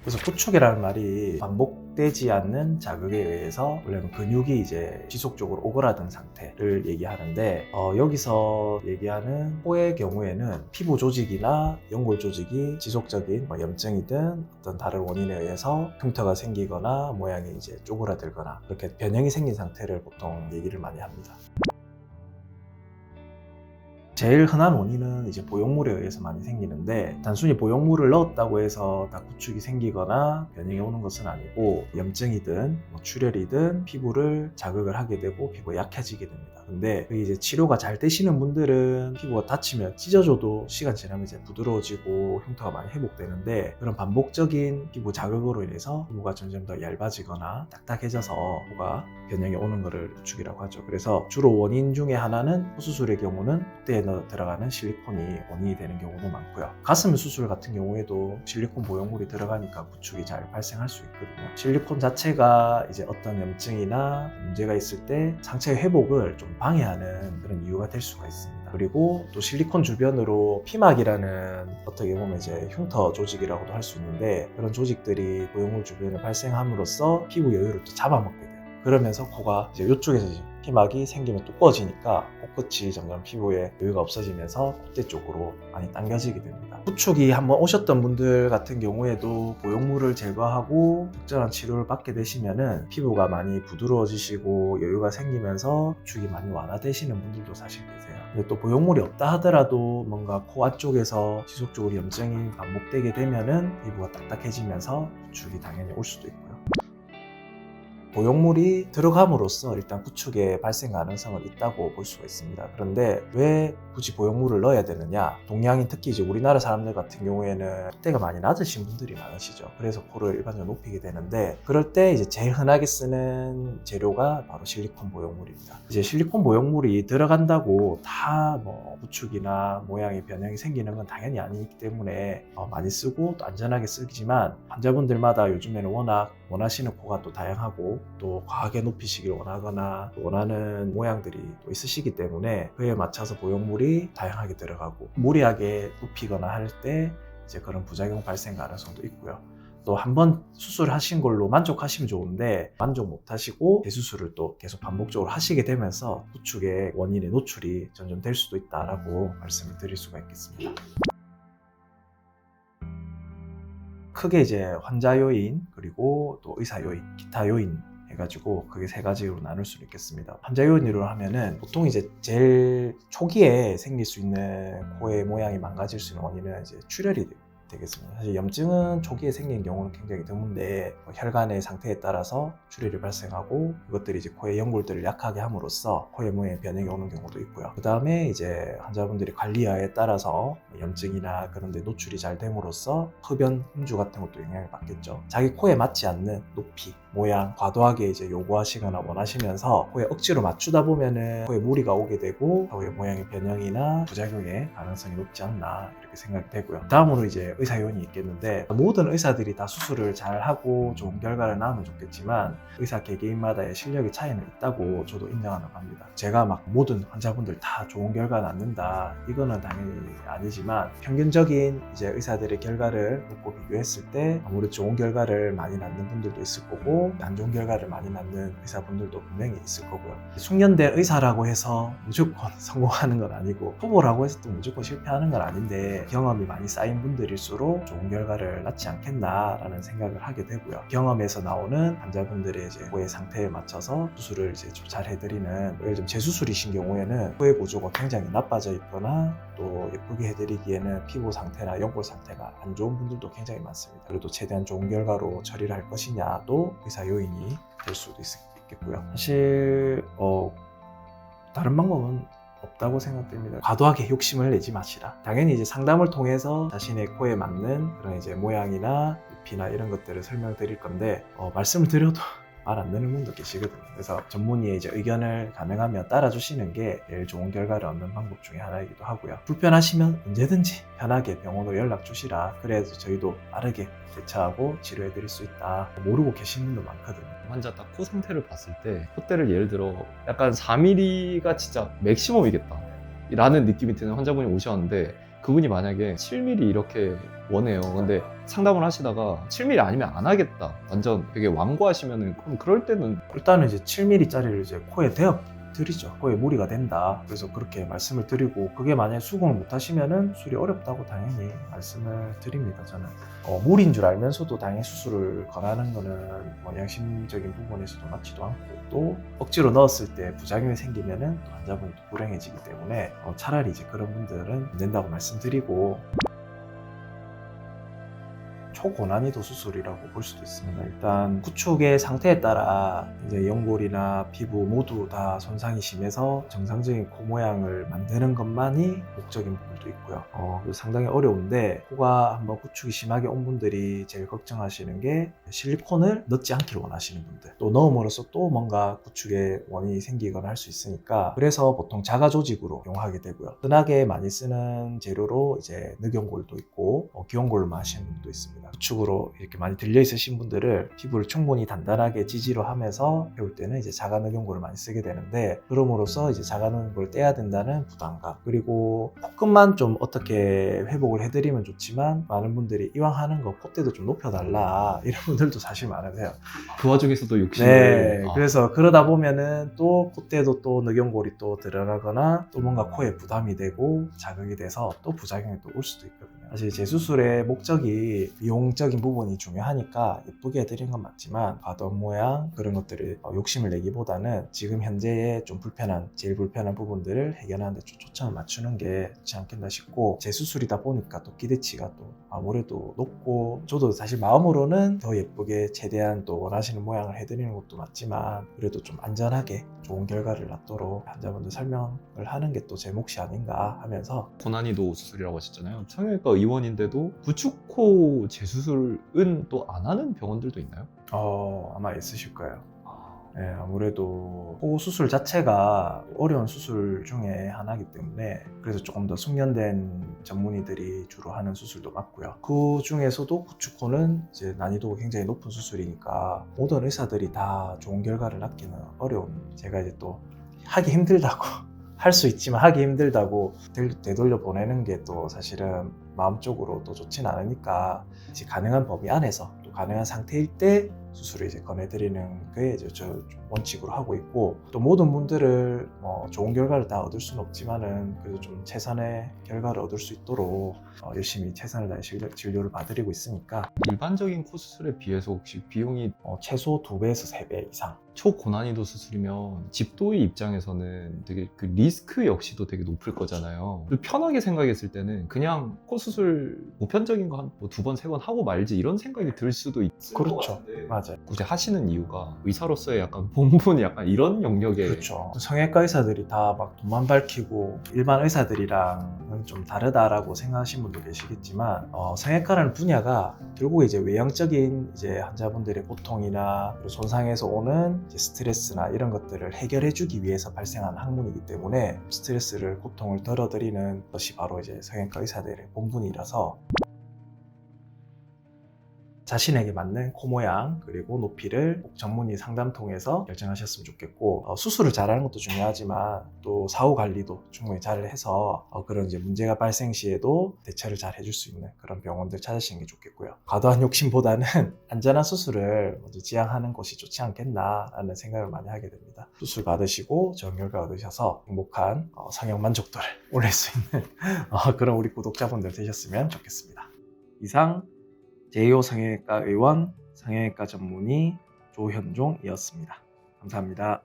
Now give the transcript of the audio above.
그래서 구축이라는 말이 반복되지 않는 자극에 의해서 원래는 근육이 이제 지속적으로 오그라든 상태를 얘기하는데 여기서 얘기하는 코의 경우에는 피부 조직이나 연골 조직이 지속적인 염증이든 어떤 다른 원인에 의해서 흉터가 생기거나 모양이 이제 쪼그라들거나 그렇게 변형이 생긴 상태를 보통 얘기를 많이 합니다. 제일 흔한 원인은 이제 보형물에 의해서 많이 생기는데 단순히 보형물을 넣었다고 해서 다 구축이 생기거나 변형이 오는 것은 아니고 염증이든 출혈이든 피부를 자극을 하게 되고 피부가 약해지게 됩니다. 근데 이제 치료가 잘 되시는 분들은 피부가 다치면 찢어져도 시간 지나면 이제 부드러워지고 흉터가 많이 회복되는데 그런 반복적인 피부 자극으로 인해서 피부가 점점 더 얇아지거나 딱딱해져서 피부가 변형이 오는 것을 구축이라고 하죠. 그래서 주로 원인 중에 하나는 수술의 경우는 콧대에 들어가는 실리콘이 원인이 되는 경우도 많고요. 가슴 수술 같은 경우에도 실리콘 보형물이 들어가니까 구축이 잘 발생할 수 있거든요. 실리콘 자체가 이제 어떤 염증이나 문제가 있을 때 상체 회복을 좀 방해하는 그런 이유가 될 수가 있습니다. 그리고 또 실리콘 주변으로 피막이라는 어떻게 보면 이제 흉터 조직이라고도 할 수 있는데 그런 조직들이 보형물 주변에 발생함으로써 피부 여유를 또 잡아먹게 돼요. 그러면서 코가 이제 이쪽에서 피막이 생기면 두꺼워지니까 코끝이 점점 피부에 여유가 없어지면서 콧대 쪽으로 많이 당겨지게 됩니다. 구축이 한번 오셨던 분들 같은 경우에도 보형물을 제거하고 적절한 치료를 받게 되시면은 피부가 많이 부드러워지시고 여유가 생기면서 구축이 많이 완화되시는 분들도 사실 계세요. 근데 또 보형물이 없다 하더라도 뭔가 코 안쪽에서 지속적으로 염증이 반복되게 되면은 피부가 딱딱해지면서 구축이 당연히 올 수도 있고요. 보형물이 들어감으로써 일단 구축의 발생 가능성은 있다고 볼 수가 있습니다. 그런데 왜 굳이 보형물을 넣어야 되느냐? 동양인 특히 이제 우리나라 사람들 같은 경우에는 콧대가 많이 낮으신 분들이 많으시죠. 그래서 코를 일반적으로 높이게 되는데 그럴 때 이제 제일 흔하게 쓰는 재료가 바로 실리콘 보형물입니다. 이제 실리콘 보형물이 들어간다고 다 뭐 구축이나 모양의 변형이 생기는 건 당연히 아니기 때문에 많이 쓰고 또 안전하게 쓰지만 환자분들마다 요즘에는 워낙 원하시는 코가 또 다양하고 또 과하게 높이시길 원하거나 원하는 모양들이 또 있으시기 때문에 그에 맞춰서 보형물이 다양하게 들어가고 무리하게 높이거나 할 때 이제 그런 부작용 발생 가능성도 있고요. 또 한 번 수술하신 걸로 만족하시면 좋은데 만족 못 하시고 재수술을 또 계속 반복적으로 하시게 되면서 구축의 원인의 노출이 점점 될 수도 있다라고 말씀을 드릴 수가 있겠습니다. 크게 이제 환자 요인 그리고 또 의사 요인, 기타 요인 해가지고 그게 세 가지로 나눌 수 있겠습니다. 환자 요인으로 하면은 보통 이제 제일 초기에 생길 수 있는 코의 모양이 망가질 수 있는 원인은 이제 출혈이 되겠습니다. 사실 염증은 초기에 생긴 경우는 굉장히 드문데 혈관의 상태에 따라서 출혈이 발생하고 그것들이 이제 코의 연골들을 약하게 함으로써 코의 모양의 변형이 오는 경우도 있고요. 그 다음에 이제 환자분들이 관리하에 따라서 염증이나 그런 데 노출이 잘 됨으로써 흡연, 음주 같은 것도 영향을 받겠죠. 자기 코에 맞지 않는 높이, 모양 과도하게 이제 요구하시거나 원하시면서 코에 억지로 맞추다 보면은 코에 무리가 오게 되고 코의 모양의 변형이나 부작용의 가능성이 높지 않나 이렇게 생각이 되고요. 다음으로 이제 의사 요인이 있겠는데 모든 의사들이 다 수술을 잘 하고 좋은 결과를 낳으면 좋겠지만 의사 개개인마다의 실력의 차이는 있다고 저도 인정하는 겁니다. 제가 막 모든 환자분들 다 좋은 결과 낳는다 이거는 당연히 아니지만 평균적인 이제 의사들의 결과를 놓고 비교했을 때 아무래도 좋은 결과를 많이 낳는 분들도 있을 거고 안 좋은 결과를 많이 낳는 의사분들도 분명히 있을 거고요. 숙련된 의사라고 해서 무조건 성공하는 건 아니고 초보라고 해서 또 무조건 실패하는 건 아닌데 경험이 많이 쌓인 분들일수록 좋은 결과를 낳지 않겠나라는 생각을 하게 되고요. 경험에서 나오는 환자분들의 이제 코의 상태에 맞춰서 수술을 이제 좀 잘 해드리는 예를 들면 재수술이신 경우에는 코의 구조가 굉장히 나빠져 있거나 또 예쁘게 해드리기에는 피부 상태나 연골 상태가 안 좋은 분들도 굉장히 많습니다. 그래도 최대한 좋은 결과로 처리를 할 것이냐도 의사 요인이 될 수도 있겠고요. 사실 다른 방법은 없다고 생각됩니다. 과도하게 욕심을 내지 마시라. 당연히 이제 상담을 통해서 자신의 코에 맞는 그런 이제 모양이나 높이나 이런 것들을 설명드릴 건데 말씀을 드려도 말 안 듣는 분도 계시거든요. 그래서 전문의의 이제 의견을 가능하면 따라주시는 게 제일 좋은 결과를 얻는 방법 중에 하나이기도 하고요. 불편하시면 언제든지 편하게 병원으로 연락 주시라. 그래야지 저희도 빠르게 대처하고 치료해 드릴 수 있다. 모르고 계신 분도 많거든요. 환자 딱 코 상태를 봤을 때 콧대를 예를 들어 약간 4mm가 진짜 맥시멈이겠다 라는 느낌이 드는 환자분이 오셨는데 그분이 만약에 7mm 이렇게 원해요. 근데 상담을 하시다가 7mm 아니면 안 하겠다. 완전 되게 완고하시면은 그럼 그럴 때는 일단은 이제 7mm짜리를 이제 코에 대어 드리죠. 코에 무리가 된다. 그래서 그렇게 말씀을 드리고, 그게 만약에 수긍을 못 하시면은 수술이 어렵다고 당연히 말씀을 드립니다. 저는 무리인 줄 알면서도 당연히 수술을 권하는 거는 뭐 양심적인 부분에서도 맞지도 않고, 또 억지로 넣었을 때 부작용이 생기면은 또 환자분이 또 불행해지기 때문에 차라리 이제 그런 분들은 안 된다고 말씀드리고, 초고난이도 수술이라고 볼 수도 있습니다. 일단 구축의 상태에 따라 이제 연골이나 피부 모두 다 손상이 심해서 정상적인 코 모양을 만드는 것만이 목적인 부분도 있고요. 상당히 어려운데, 코가 한번 구축이 심하게 온 분들이 제일 걱정하시는 게 실리콘을 넣지 않기를 원하시는 분들, 또 넣음으로써 또 뭔가 구축에 원인이 생기거나 할 수 있으니까, 그래서 보통 자가 조직으로 이용하게 되고요. 흔하게 많이 쓰는 재료로 이제 늑연골도 있고 기온골로 하시는 분도 있습니다. 구축으로 이렇게 많이 들려 있으신 분들을 피부를 충분히 단단하게 지지로 하면서 배울 때는 이제 자가늑연골을 많이 쓰게 되는데, 그럼으로써 이제 자가늑연골을 떼야 된다는 부담감, 그리고 코끝만 좀 어떻게 회복을 해드리면 좋지만, 많은 분들이 이왕 하는 거 콧대도 좀 높여달라 이런 분들도 사실 많으세요. 그 와중에서도 욕심을 그래서 그러다 보면은 또 콧대도 또 늑연골이 또 들어가거나, 또 뭔가 코에 부담이 되고 자극이 돼서 또 부작용이 또 올 수도 있거든요. 사실 재수술의 목적이 미용적인 부분이 중요하니까 예쁘게 해드리는 건 맞지만, 과도한 모양 그런 것들을 욕심을 내기보다는 지금 현재의 좀 제일 불편한 부분들을 해결하는 데 좀 초점을 맞추는 게 좋지 않겠나 싶고, 재수술이다 보니까 또 기대치가 또 아무래도 높고, 저도 사실 마음으로는 더 예쁘게 최대한 또 원하시는 모양을 해드리는 것도 맞지만, 그래도 좀 안전하게 좋은 결과를 낳도록 환자분들 설명을 하는 게 또 제 몫이 아닌가 하면서. 고난이도 수술이라고 하셨잖아요. 성형외과 의원인데도 구축코 재수술은 또 안 하는 병원들도 있나요? 아마 있으실 거예요. 네, 아무래도 코 수술 자체가 어려운 수술 중에 하나이기 때문에, 그래서 조금 더 숙련된 전문의들이 주로 하는 수술도 맞고요. 그 중에서도 구축코는 이제 난이도가 굉장히 높은 수술이니까 모든 의사들이 다 좋은 결과를 낳기는 어려운, 제가 이제 또 하기 힘들다고 할 수 있지만 하기 힘들다고 되돌려 보내는 게 또 사실은 마음적으로 또 좋진 않으니까, 이제 가능한 범위 안에서 또 가능한 상태일 때 수술을 이제 권해드리는 게 이제 저 원칙으로 하고 있고, 또 모든 분들을 좋은 결과를 다 얻을 수는 없지만은 그래도 좀 최선의 결과를 얻을 수 있도록 열심히 최선을 다해 진료를 봐드리고 있으니까. 일반적인 코 수술에 비해서 혹시 비용이 최소 2배에서 3배 이상. 초고난이도 수술이면 집도의 입장에서는 되게 그 리스크 역시도 되게 높을 거잖아요. 편하게 생각했을 때는 그냥 코 수술 보편적인 거 한 2번, 3번 하고 말지 이런 생각이 들 수도 있을 것 그렇죠. 같은데, 맞아요. 굳이 하시는 이유가 의사로서의 약간 본분이 약간 이런 영역에. 그렇죠. 성형외과 의사들이 다 막 돈만 밝히고 일반 의사들이랑은 좀 다르다라고 생각하시는 분도 계시겠지만, 성형외과라는 분야가 결국 이제 외형적인 이제 환자분들의 고통이나 손상에서 오는 이제 스트레스나 이런 것들을 해결해주기 위해서 발생한 학문이기 때문에, 스트레스를, 고통을 덜어드리는 것이 바로 이제 성형외과 의사들의 본분이라서, 자신에게 맞는 코 모양 그리고 높이를 꼭 전문의 상담 통해서 결정하셨으면 좋겠고, 수술을 잘하는 것도 중요하지만 또 사후 관리도 충분히 잘 해서 그런 이제 문제가 발생 시에도 대처를 잘 해줄 수 있는 그런 병원들 찾으시는 게 좋겠고요. 과도한 욕심보다는 안전한 수술을 먼저 지향하는 것이 좋지 않겠나라는 생각을 많이 하게 됩니다. 수술 받으시고 좋은 결과 얻으셔서 행복한 성형 만족도를 올릴 수 있는 그런 우리 구독자분들 되셨으면 좋겠습니다. 이상 제2호 성형외과 의원, 성형외과 전문의 조현종이었습니다. 감사합니다.